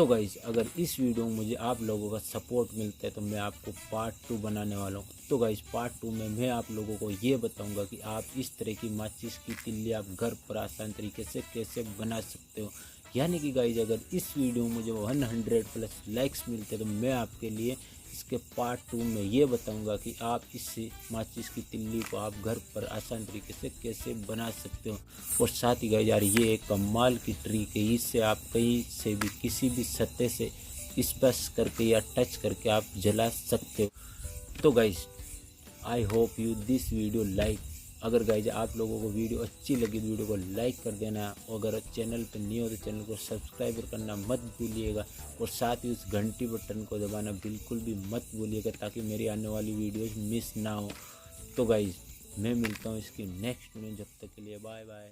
तो गाइज अगर इस वीडियो में मुझे आप लोगों का सपोर्ट मिलता है तो मैं आपको पार्ट 2 बनाने वाला हूँ। तो गाइज पार्ट 2 में मैं आप लोगों को ये बताऊंगा कि आप इस तरह की माचिस की तिल्ली आप घर पर आसान तरीके से कैसे बना सकते हो। यानी कि गाइज अगर इस वीडियो में मुझे 100+ लाइक्स मिलते हैं तो मैं आपके लिए इसके पार्ट 2 में ये बताऊंगा कि आप इस माचिस की तिल्ली को आप घर पर आसान तरीके से कैसे बना सकते हो। और साथ ही गाइज यार ये एक कमाल की ट्रिक है, इससे आप कहीं से भी किसी भी सतह से स्पर्श करके या टच करके आप जला सकते हो। तो guys I hope you this video like. अगर गाइज आप लोगों को वीडियो अच्छी लगी तो वीडियो को लाइक कर देना, और अगर चैनल पर नहीं हो तो चैनल को सब्सक्राइब करना मत भूलिएगा, और साथ ही उस घंटी बटन को दबाना बिल्कुल भी मत भूलिएगा ताकि मेरी आने वाली वीडियोस मिस ना हो। तो गाइज मैं मिलता हूँ इसकी नेक्स्ट वीडियो, जब तक के लिए बाय बाय।